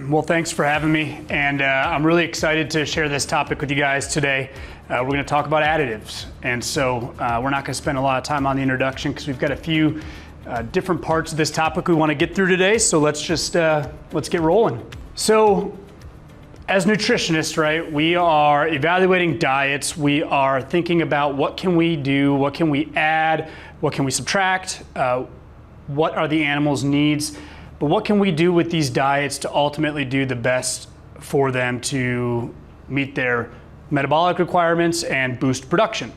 Well, thanks for having me, and I'm really excited to share this topic with you guys today. We're going to talk about additives, and so we're not going to spend a lot of time on the introduction because we've got a few different parts of this topic we want to get through today, so let's get rolling. So, as nutritionists, right, we are evaluating diets, we are thinking about what can we do, what can we add, what can we subtract, what are the animals' needs, but what can we do with these diets to ultimately do the best for them to meet their metabolic requirements and boost production.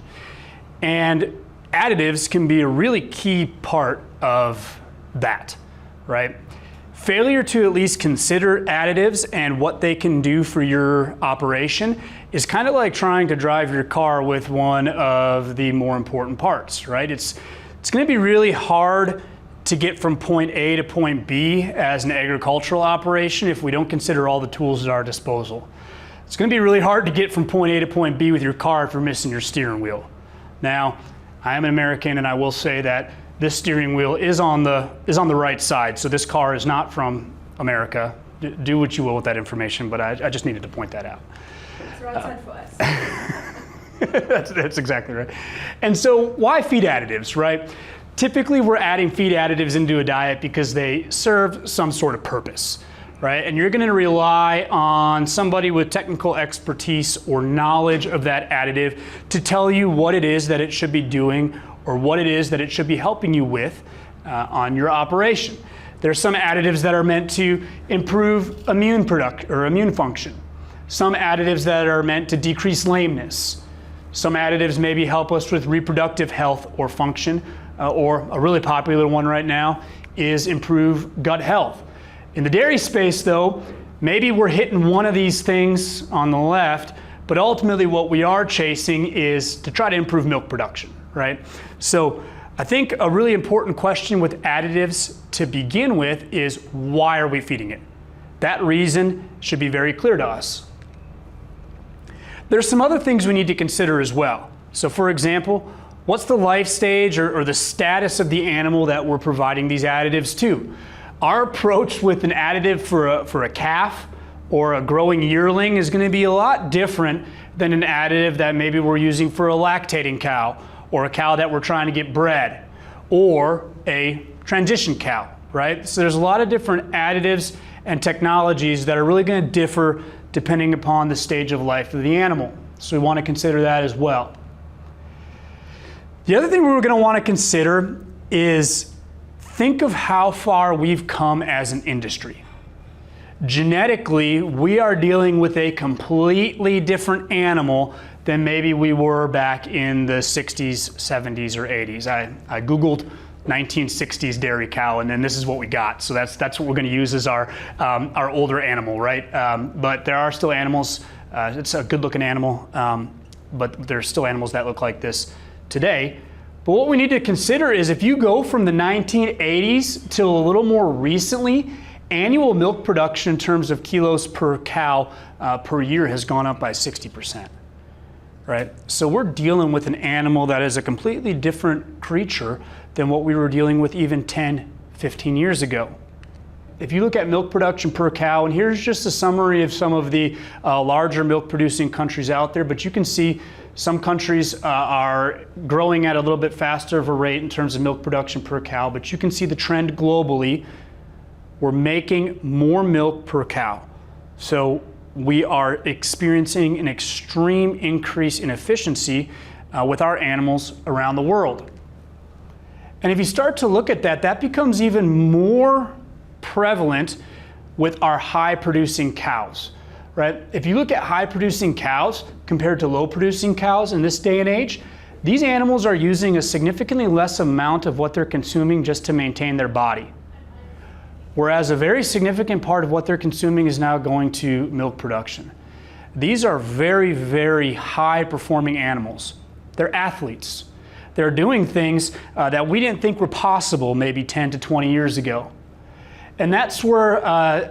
And additives can be a really key part of that, right? Failure to at least consider additives and what they can do for your operation is kind of like trying to drive your car with one of the more important parts, right? It's going to be really hard to get from point A to point B as an agricultural operation if we don't consider all the tools at our disposal. It's going to be really hard to get from point A to point B with your car if you're missing your steering wheel. Now, I am an American, and I will say that this steering wheel is on the right side, so this car is not from America. Do what you will with that information, but I just needed to point that out. It's the right side for us. That's exactly right. And so why feed additives, right? Typically we're adding feed additives into a diet because they serve some sort of purpose, right? And you're going to rely on somebody with technical expertise or knowledge of that additive to tell you what it is that it should be doing or what it is that it should be helping you with on your operation. There's some additives that are meant to improve immune function. Some additives that are meant to decrease lameness. Some additives maybe help us with reproductive health or function, or a really popular one right now is improve gut health. In the dairy space though, maybe we're hitting one of these things on the left, but ultimately what we are chasing is to try to improve milk production, right? So I think a really important question with additives to begin with is, why are we feeding it? That reason should be very clear to us. There's some other things we need to consider as well. So for example, what's the life stage or the status of the animal that we're providing these additives to? Our approach with an additive for a calf or a growing yearling is going to be a lot different than an additive that maybe we're using for a lactating cow or a cow that we're trying to get bred or a transition cow, right? So there's a lot of different additives and technologies that are really going to differ depending upon the stage of life of the animal. So we want to consider that as well. The other thing we're going to want to consider is think of how far we've come as an industry. Genetically, we are dealing with a completely different animal than maybe we were back in the 60s, 70s, or 80s. I Googled 1960s dairy cow, and then this is what we got. So that's what we're going to use as our older animal, right? But there are still animals. It's a good-looking animal, but there's still animals that look like this today. But what we need to consider is if you go from the 1980s till a little more recently, annual milk production in terms of kilos per cow per year has gone up by 60%, right? So we're dealing with an animal that is a completely different creature than what we were dealing with even 10, 15 years ago. If you look at milk production per cow, and here's just a summary of some of the larger milk producing countries out there, but you can see some countries are growing at a little bit faster of a rate in terms of milk production per cow, but you can see the trend globally. We're making more milk per cow. So we are experiencing an extreme increase in efficiency with our animals around the world. And if you start to look at that, that becomes even more prevalent with our high producing cows, right? If you look at high producing cows compared to low producing cows in this day and age, these animals are using a significantly less amount of what they're consuming just to maintain their body. Whereas a very significant part of what they're consuming is now going to milk production. These are very, very high performing animals. They're athletes. They're doing things that we didn't think were possible maybe 10 to 20 years ago. And that's where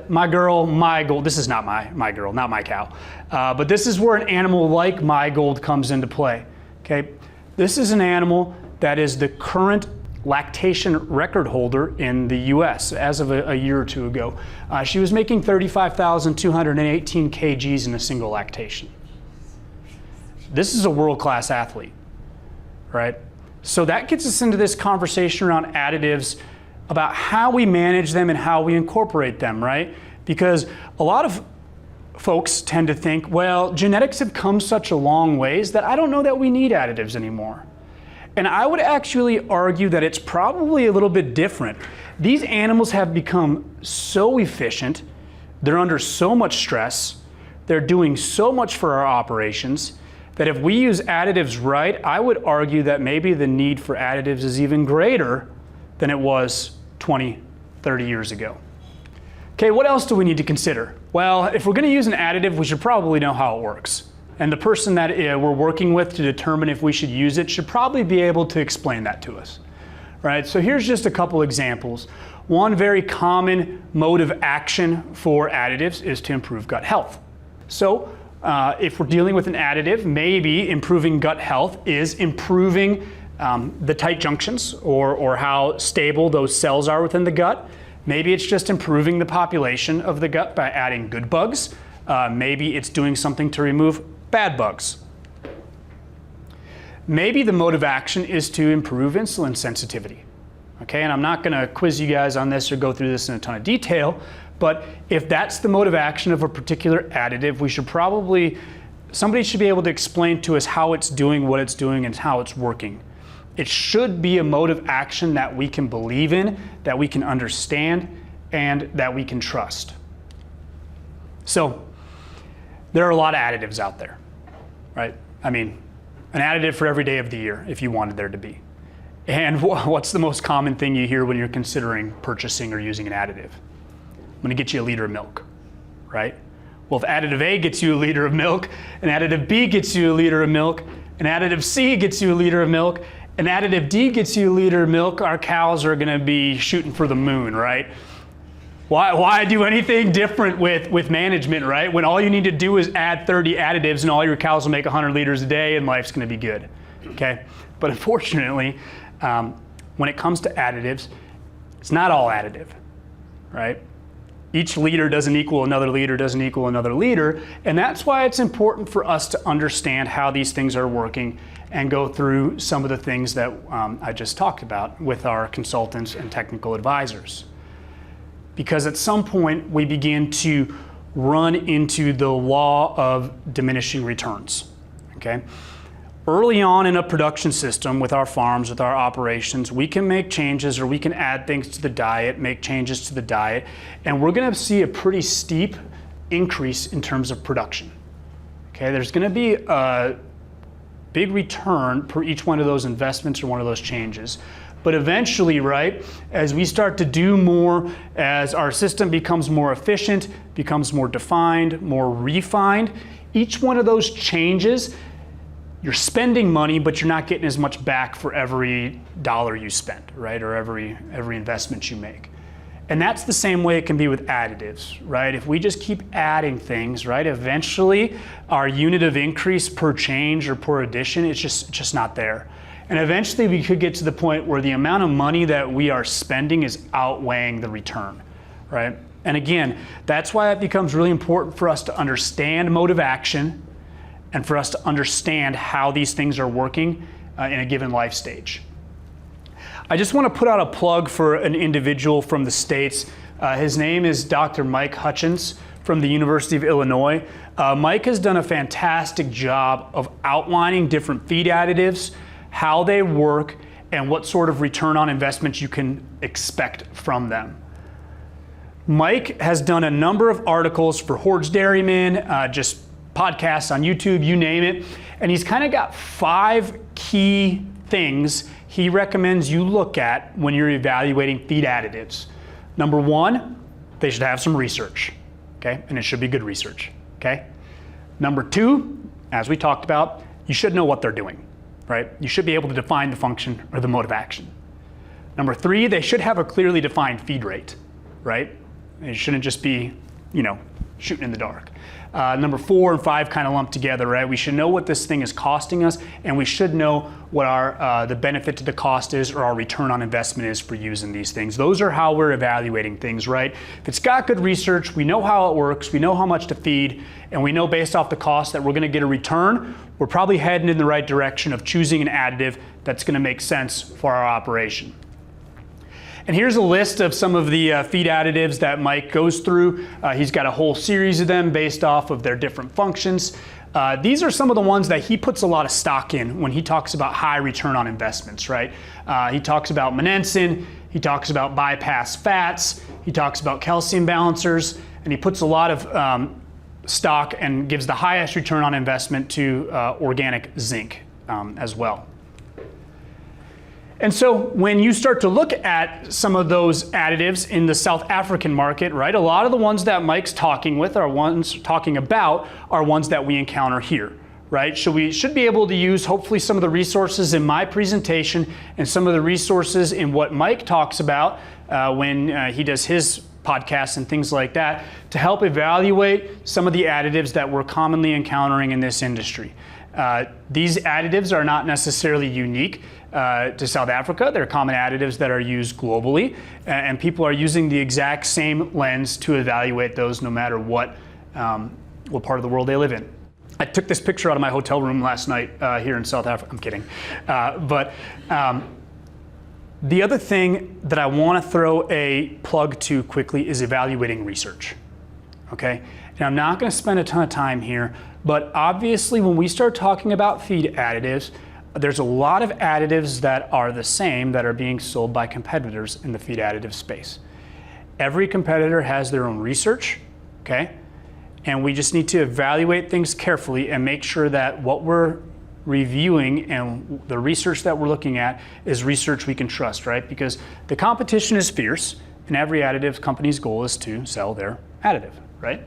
this is not my girl, not my cow, but this is where an animal like my gold comes into play, okay? This is an animal that is the current lactation record holder in the US as of a year or two ago. She was making 35,218 kgs in a single lactation. This is a world-class athlete, right? So that gets us into this conversation around additives, about how we manage them and how we incorporate them, right? Because a lot of folks tend to think, well, genetics have come such a long ways that I don't know that we need additives anymore. And I would actually argue that it's probably a little bit different. These animals have become so efficient, they're under so much stress, they're doing so much for our operations, that if we use additives right, I would argue that maybe the need for additives is even greater than it was 20, 30 years ago. Okay, what else do we need to consider? Well, if we're going to use an additive, we should probably know how it works. And the person that we're working with to determine if we should use it should probably be able to explain that to us. Right? So here's just a couple examples. One very common mode of action for additives is to improve gut health. So if we're dealing with an additive, maybe improving gut health is improving the tight junctions or how stable those cells are within the gut. Maybe it's just improving the population of the gut by adding good bugs. Maybe it's doing something to remove bad bugs. Maybe the mode of action is to improve insulin sensitivity. Okay, and I'm not going to quiz you guys on this or go through this in a ton of detail, but if that's the mode of action of a particular additive, we should probably, somebody should be able to explain to us how it's doing what it's doing and how it's working. It should be a mode of action that we can believe in, that we can understand, and that we can trust. So there are a lot of additives out there, right? I mean, an additive for every day of the year if you wanted there to be. And what's the most common thing you hear when you're considering purchasing or using an additive? I'm gonna get you a liter of milk, right? Well, if additive A gets you a liter of milk, and additive B gets you a liter of milk, and additive C gets you a liter of milk, and additive D gets you a liter of milk, our cows are gonna be shooting for the moon, right? Why do anything different with management, right? When all you need to do is add 30 additives and all your cows will make 100 liters a day and life's gonna be good, okay? But unfortunately, when it comes to additives, it's not all additive, right? Each liter doesn't equal another liter, doesn't equal another liter, and that's why it's important for us to understand how these things are working and go through some of the things that I just talked about with our consultants and technical advisors. Because at some point we begin to run into the law of diminishing returns, okay? Early on in a production system with our farms, with our operations, we can make changes or we can add things to the diet, make changes to the diet, and we're gonna see a pretty steep increase in terms of production. Okay, there's gonna be a big return per each one of those investments or one of those changes. But eventually, right, as we start to do more, as our system becomes more efficient, becomes more defined, more refined, each one of those changes, you're spending money, but you're not getting as much back for every dollar you spend, right, or every investment you make. And that's the same way it can be with additives, right? If we just keep adding things, right, eventually our unit of increase per change or per addition, it's just not there. And eventually we could get to the point where the amount of money that we are spending is outweighing the return, right? And again, that's why it becomes really important for us to understand mode of action and for us to understand how these things are working in a given life stage. I just want to put out a plug for an individual from the States. His name is Dr. Mike Hutchins from the University of Illinois. Mike has done a fantastic job of outlining different feed additives, how they work, and what sort of return on investment you can expect from them. Mike has done a number of articles for Hordes Dairymen, just podcasts on YouTube, you name it, and he's kind of got 5 key things he recommends you look at when you're evaluating feed additives. Number 1, they should have some research, okay? And it should be good research, okay? Number 2, as we talked about, you should know what they're doing. Right? You should be able to define the function or the mode of action. Number 3, they should have a clearly defined feed rate, right? It shouldn't just be, shooting in the dark. Number 4 and 5 kind of lumped together, right? We should know what this thing is costing us, and we should know what our the benefit to the cost is, or our return on investment is for using these things. Those are how we're evaluating things, right? If it's got good research, we know how it works, we know how much to feed, and we know based off the cost that we're going to get a return, we're probably heading in the right direction of choosing an additive that's going to make sense for our operation. And here's a list of some of the feed additives that Mike goes through. He's got a whole series of them based off of their different functions. These are some of the ones that he puts a lot of stock in when he talks about high return on investments, right? He talks about monensin, he talks about bypass fats, he talks about calcium balancers, and he puts a lot of stock and gives the highest return on investment to organic zinc as well. And so when you start to look at some of those additives in the South African market, right, a lot of the ones that Mike's talking about are ones that we encounter here, right? So we should be able to use hopefully some of the resources in my presentation and some of the resources in what Mike talks about when he does his podcasts and things like that to help evaluate some of the additives that we're commonly encountering in this industry. These additives are not necessarily unique to South Africa. They're common additives that are used globally, and people are using the exact same lens to evaluate those no matter what part of the world they live in. I took this picture out of my hotel room last night here in South Africa. I'm kidding. The other thing that I want to throw a plug to quickly is evaluating research. Okay? And I'm not going to spend a ton of time here, but obviously when we start talking about feed additives, there's a lot of additives that are the same that are being sold by competitors in the feed additive space. Every competitor has their own research, okay? And we just need to evaluate things carefully and make sure that what we're reviewing and the research that we're looking at is research we can trust, right? Because the competition is fierce, and every additive company's goal is to sell their additive, right?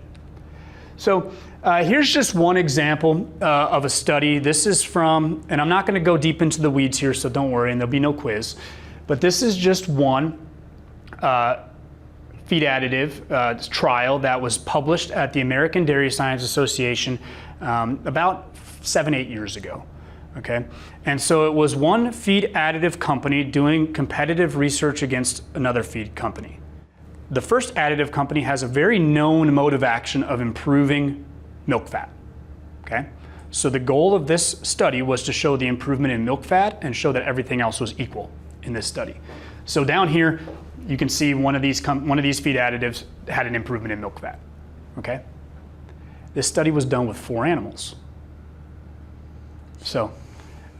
So here's just one example of a study. This is from, and I'm not going to go deep into the weeds here, so don't worry, and there'll be no quiz. But this is just one feed additive trial that was published at the American Dairy Science Association about 7-8 years ago. Okay, and so it was one feed additive company doing competitive research against another feed company. The first additive company has a very known mode of action of improving milk fat, okay? So the goal of this study was to show the improvement in milk fat and show that everything else was equal in this study. So down here, you can see one of these feed additives had an improvement in milk fat, okay? This study was done with 4 animals. So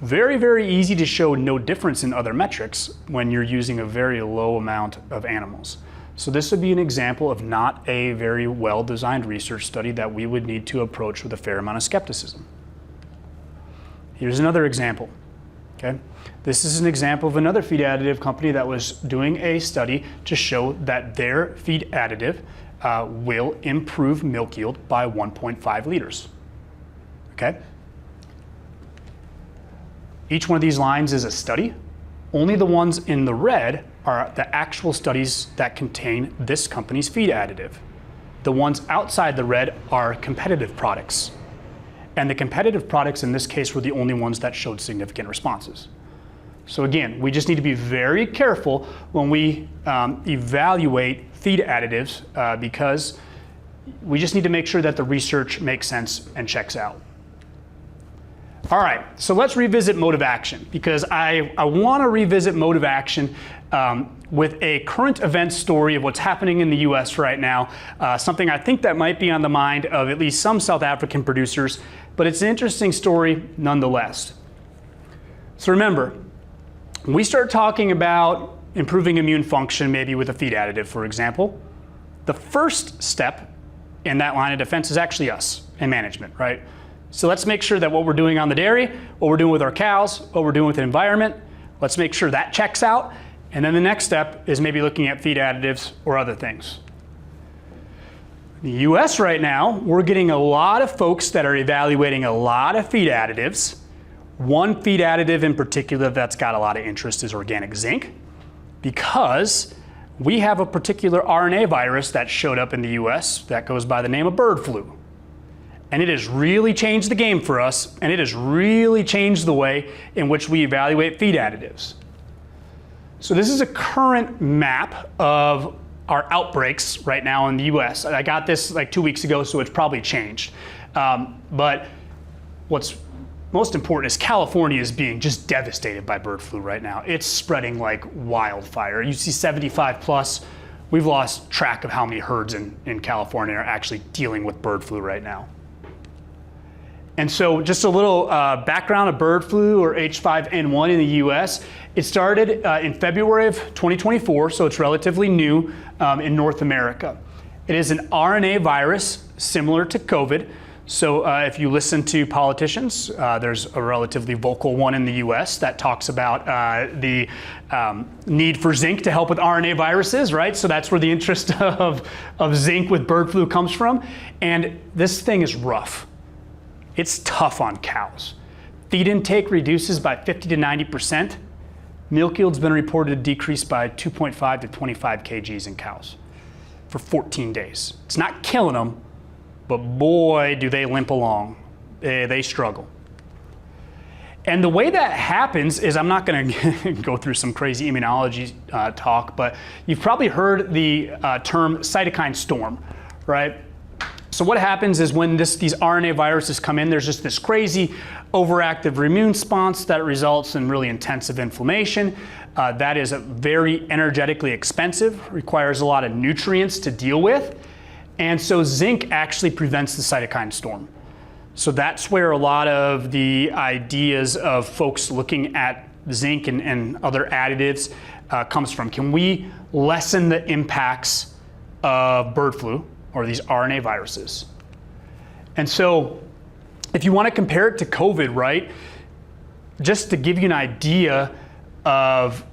very, very easy to show no difference in other metrics when you're using a very low amount of animals. So this would be an example of not a very well-designed research study that we would need to approach with a fair amount of skepticism. Here's another example, okay? This is an example of another feed additive company that was doing a study to show that their feed additive will improve milk yield by 1.5 liters, okay? Each one of these lines is a study. Only the ones in the red are the actual studies that contain this company's feed additive. The ones outside the red are competitive products. And the competitive products in this case were the only ones that showed significant responses. So again, we just need to be very careful when we evaluate feed additives because we just need to make sure that the research makes sense and checks out. All right, so let's revisit mode of action because I want to revisit mode of action with a current event story of what's happening in the US right now, something I think that might be on the mind of at least some South African producers, but it's an interesting story nonetheless. So remember, when we start talking about improving immune function, maybe with a feed additive, for example, the first step in that line of defense is actually us and management, right? So let's make sure that what we're doing on the dairy, what we're doing with our cows, what we're doing with the environment, let's make sure that checks out. And then the next step is maybe looking at feed additives or other things. In the US right now, we're getting a lot of folks that are evaluating a lot of feed additives. One feed additive in particular that's got a lot of interest is organic zinc, because we have a particular RNA virus that showed up in the US that goes by the name of bird flu. And it has really changed the game for us, and it has really changed the way in which we evaluate feed additives. So this is a current map of our outbreaks right now in the US. I got this like 2 weeks ago, so it's probably changed. But what's most important is California is being just devastated by bird flu right now. It's spreading like wildfire. You see 75 plus. We've lost track of how many herds in California are actually dealing with bird flu right now. And so just a little background of bird flu, or H5N1 in the US. It started in February of 2024, so it's relatively new in North America. It is an RNA virus similar to COVID. So if you listen to politicians, there's a relatively vocal one in the US that talks about the need for zinc to help with RNA viruses, right? So that's where the interest of zinc with bird flu comes from. And this thing is rough. It's tough on cows. Feed intake reduces by 50 to 90%. Milk yield's been reported to decrease by 2.5 to 25 kgs in cows for 14 days. It's not killing them, but boy, do they limp along. They struggle. And the way that happens is, I'm not gonna go through some crazy immunology talk, but you've probably heard the term cytokine storm, right? So what happens is when these RNA viruses come in, there's just this crazy overactive immune response that results in really intensive inflammation. That is very energetically expensive, requires a lot of nutrients to deal with. And so zinc actually prevents the cytokine storm. So that's where a lot of the ideas of folks looking at zinc and other additives comes from. Can we lessen the impacts of bird flu or these RNA viruses? And so if you want to compare it to COVID, right, just to give you an idea of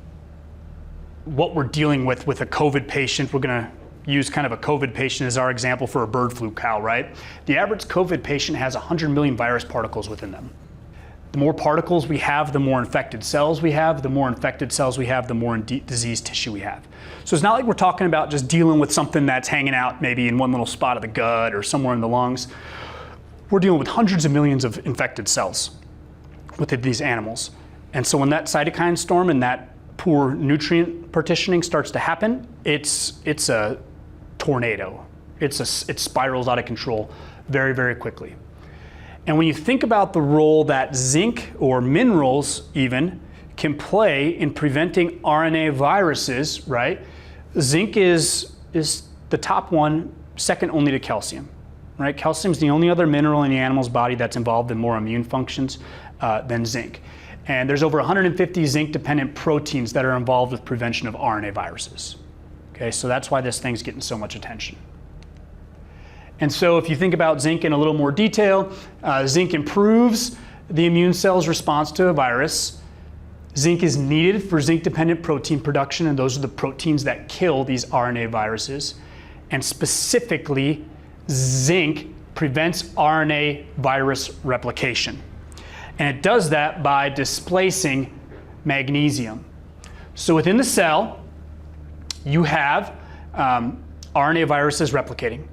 what we're dealing with a COVID patient, we're going to use kind of a COVID patient as our example for a bird flu cow, right? The average COVID patient has 100 million virus particles within them. The more particles we have, the more infected cells we have. The more infected cells we have, the more diseased tissue we have. So it's not like we're talking about just dealing with something that's hanging out maybe in one little spot of the gut or somewhere in the lungs. We're dealing with hundreds of millions of infected cells with these animals. And so when that cytokine storm and that poor nutrient partitioning starts to happen, it's a tornado. It spirals out of control very, very quickly. And when you think about the role that zinc or minerals even can play in preventing RNA viruses, right? Zinc is the top one, second only to calcium, right? Calcium is the only other mineral in the animal's body that's involved in more immune functions than zinc. And there's over 150 zinc-dependent proteins that are involved with prevention of RNA viruses. Okay, so that's why this thing's getting so much attention. And so if you think about zinc in a little more detail, zinc improves the immune cell's response to a virus. Zinc is needed for zinc-dependent protein production, and those are the proteins that kill these RNA viruses. And specifically, zinc prevents RNA virus replication. And it does that by displacing magnesium. So within the cell, you have RNA viruses replicating.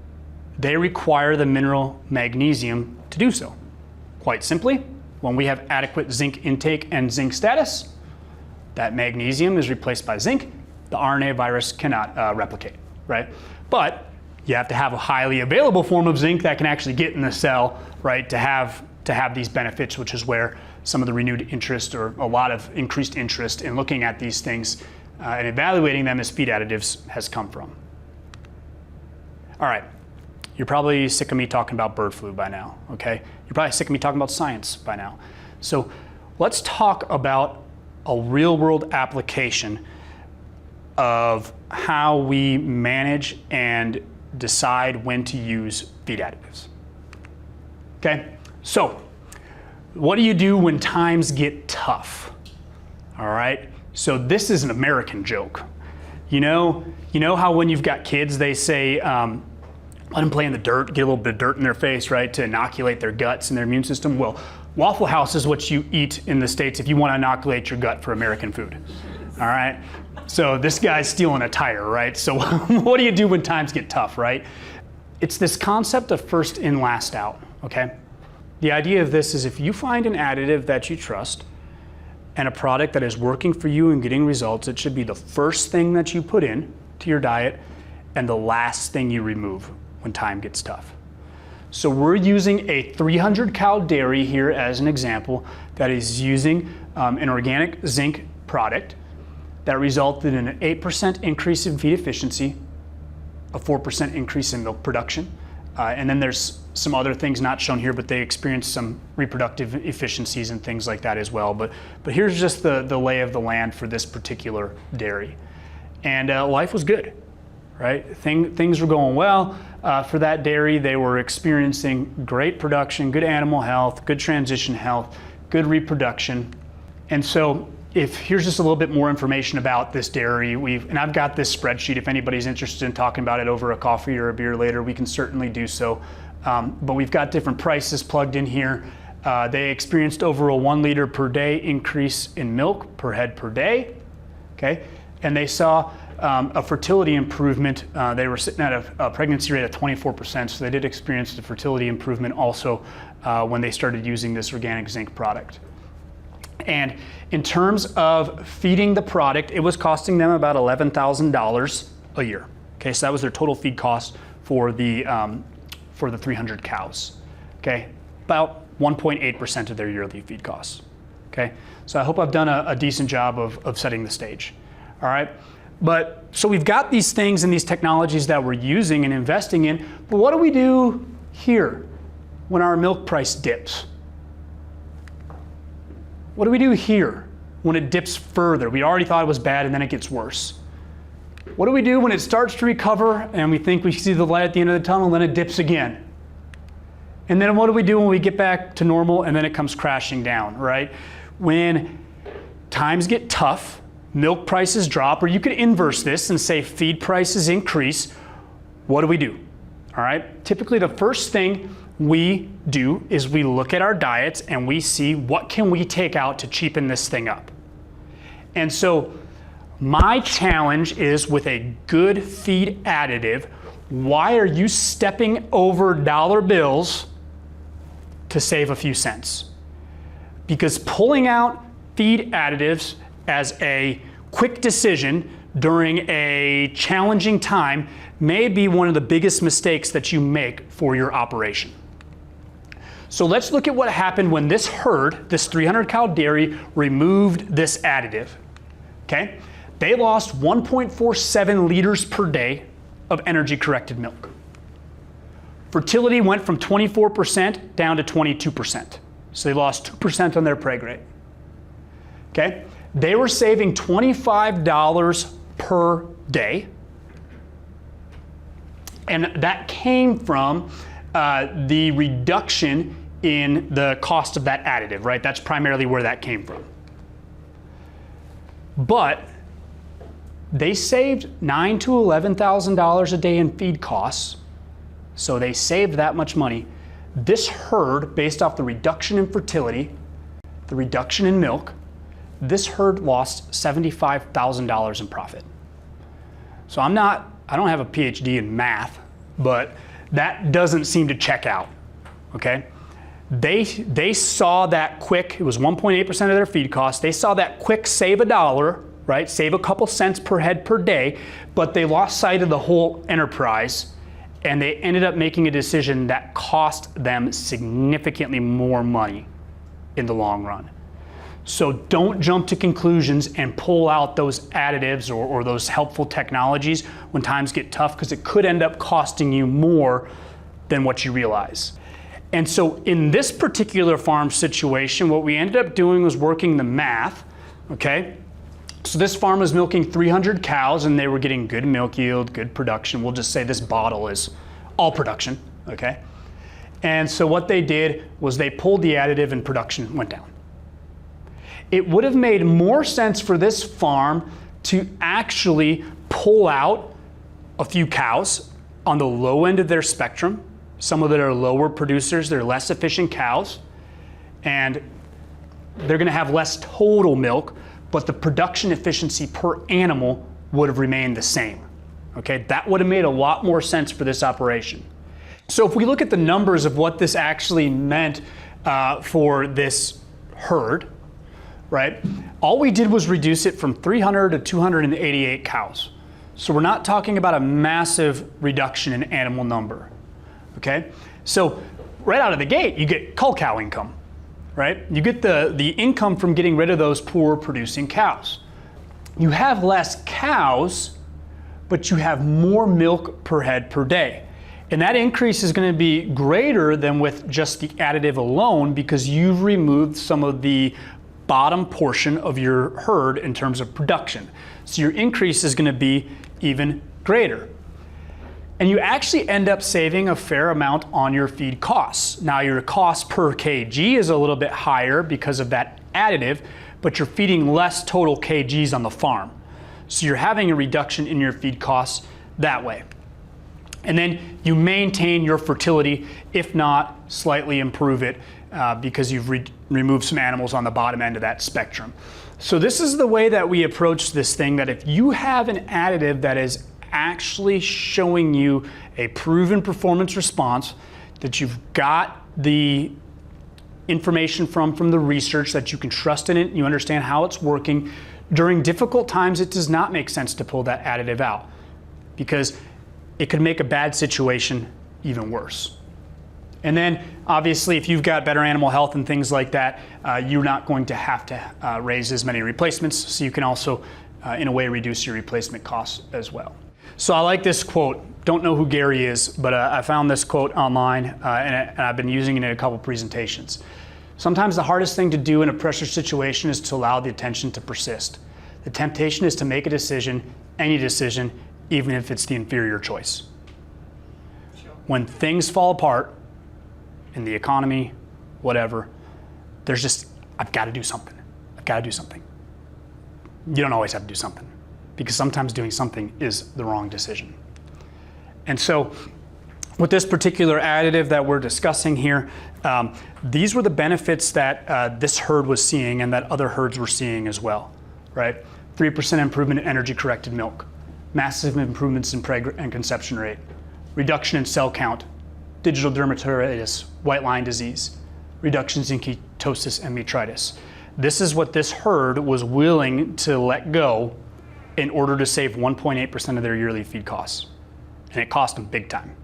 They require the mineral magnesium to do so. Quite simply, when we have adequate zinc intake and zinc status, that magnesium is replaced by zinc. The RNA virus cannot replicate, right? But you have to have a highly available form of zinc that can actually get in the cell, right, to have these benefits, which is where some of the renewed interest, or a lot of increased interest in looking at these things and evaluating them as feed additives has come from. All right. You're probably sick of me talking about bird flu by now, okay? You're probably sick of me talking about science by now. So let's talk about a real-world application of how we manage and decide when to use feed additives. Okay, so what do you do when times get tough? All right, so this is an American joke. You know how when you've got kids, they say, let them play in the dirt, get a little bit of dirt in their face, right, to inoculate their guts and their immune system. Well, Waffle House is what you eat in the States if you want to inoculate your gut for American food. All right? So this guy's stealing a tire, right? So what do you do when times get tough, right? It's this concept of first in, last out, okay? The idea of this is if you find an additive that you trust and a product that is working for you and getting results, it should be the first thing that you put in to your diet and the last thing you remove when time gets tough. So we're using a 300 cow dairy here as an example that is using an organic zinc product that resulted in an 8% increase in feed efficiency, a 4% increase in milk production, and then there's some other things not shown here, but they experienced some reproductive efficiencies and things like that as well. But here's just the lay of the land for this particular dairy. And life was good, right? Things were going well for that dairy. They were experiencing great production, good animal health, good transition health, good reproduction. And so here's just a little bit more information about this dairy. And I've got this spreadsheet. If anybody's interested in talking about it over a coffee or a beer later, we can certainly do so. But we've got different prices plugged in here. They experienced over a 1 liter per day increase in milk per head per day, okay? And they saw a fertility improvement. They were sitting at a pregnancy rate of 24%, so they did experience the fertility improvement also when they started using this organic zinc product. And in terms of feeding the product, it was costing them about $11,000 a year. Okay, so that was their total feed cost for the 300 cows. Okay, about 1.8% of their yearly feed costs. Okay, so I hope I've done a decent job of setting the stage. All right, but so we've got these things and these technologies that we're using and investing in, but what do we do here when our milk price dips? What do we do here when it dips further? We already thought it was bad and then it gets worse. What do we do when it starts to recover and we think we see the light at the end of the tunnel and then it dips again? And then what do we do when we get back to normal and then it comes crashing down, right? When times get tough, milk prices drop, or you could inverse this and say feed prices increase, what do we do? All right, typically the first thing we do is we look at our diets and we see what can we take out to cheapen this thing up. And so my challenge is with a good feed additive, why are you stepping over dollar bills to save a few cents? Because pulling out feed additives as a quick decision during a challenging time may be one of the biggest mistakes that you make for your operation. So let's look at what happened when this herd, this 300 cow dairy, removed this additive, okay? They lost 1.47 liters per day of energy corrected milk. Fertility went from 24% down to 22%. So they lost 2% on their preg rate, okay? They were saving $25 per day. And that came from the reduction in the cost of that additive, right? That's primarily where that came from. But they saved $9,000 to $11,000 a day in feed costs, so they saved that much money. This herd, based off the reduction in fertility, the reduction in milk, this herd lost $75,000 in profit. So I don't have a PhD in math, but that doesn't seem to check out, okay? They saw that quick, it was 1.8% of their feed costs, they saw that quick save $1, right? Save a couple cents per head per day, but they lost sight of the whole enterprise and they ended up making a decision that cost them significantly more money in the long run. So don't jump to conclusions and pull out those additives or those helpful technologies when times get tough, because it could end up costing you more than what you realize. And so in this particular farm situation, what we ended up doing was working the math, okay? So this farm was milking 300 cows and they were getting good milk yield, good production. We'll just say this bottle is all production, okay? And so what they did was they pulled the additive and production went down. It would have made more sense for this farm to actually pull out a few cows on the low end of their spectrum. Some of that are lower producers, they're less efficient cows, and they're gonna have less total milk, but the production efficiency per animal would have remained the same. Okay, that would have made a lot more sense for this operation. So if we look at the numbers of what this actually meant for this herd, right? All we did was reduce it from 300 to 288 cows. So we're not talking about a massive reduction in animal number, okay? So right out of the gate, you get cull cow income, right? You get the income from getting rid of those poor producing cows. You have less cows, but you have more milk per head per day. And that increase is going to be greater than with just the additive alone because you've removed some of the bottom portion of your herd in terms of production. So your increase is going to be even greater. And you actually end up saving a fair amount on your feed costs. Now your cost per kg is a little bit higher because of that additive, but you're feeding less total kgs on the farm. So you're having a reduction in your feed costs that way. And then you maintain your fertility, if not slightly improve it, because you've removed some animals on the bottom end of that spectrum. So this is the way that we approach this thing, that if you have an additive that is actually showing you a proven performance response, that you've got the information from the research, that you can trust in it, you understand how it's working, during difficult times it does not make sense to pull that additive out because it could make a bad situation even worse. And then obviously if you've got better animal health and things like that, you're not going to have to raise as many replacements, so you can also in a way reduce your replacement costs as well. So I like this quote. Don't know who Gary is, but I found this quote online and I've been using it in a couple presentations. Sometimes the hardest thing to do in a pressure situation is to allow the attention to persist. The temptation is to make a decision, any decision, even if it's the inferior choice. When things fall apart in the economy, whatever, there's just, I've got to do something. I've got to do something. You don't always have to do something because sometimes doing something is the wrong decision. And so with this particular additive that we're discussing here, these were the benefits that this herd was seeing and that other herds were seeing as well, right? 3% improvement in energy corrected milk, massive improvements in preg and conception rate, reduction in cell count, digital dermatitis, white line disease, reductions in ketosis and metritis. This is what this herd was willing to let go in order to save 1.8% of their yearly feed costs. And it cost them big time.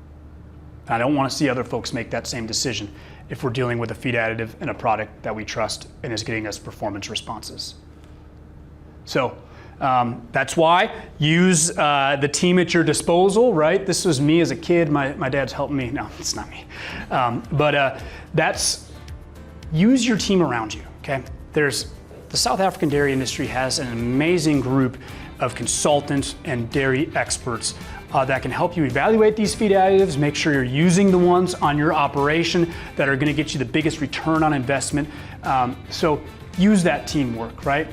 And I don't want to see other folks make that same decision if we're dealing with a feed additive and a product that we trust and is getting us performance responses. So that's why use the team at your disposal, right? This was me as a kid. My dad's helping me. No, it's not me. Use your team around you, okay? The South African dairy industry has an amazing group of consultants and dairy experts that can help you evaluate these feed additives, make sure you're using the ones on your operation that are gonna get you the biggest return on investment. So use that teamwork, right?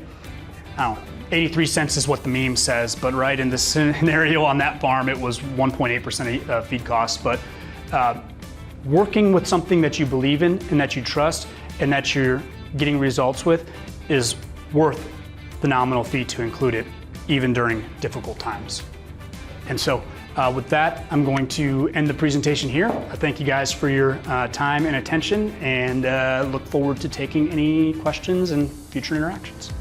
I don't know, 83 cents is what the meme says, but right in the scenario on that farm, it was 1.8% of feed costs. But working with something that you believe in and that you trust and that you're getting results with is worth the nominal fee to include it, even during difficult times. And so with that, I'm going to end the presentation here. I thank you guys for your time and attention, and look forward to taking any questions and future interactions.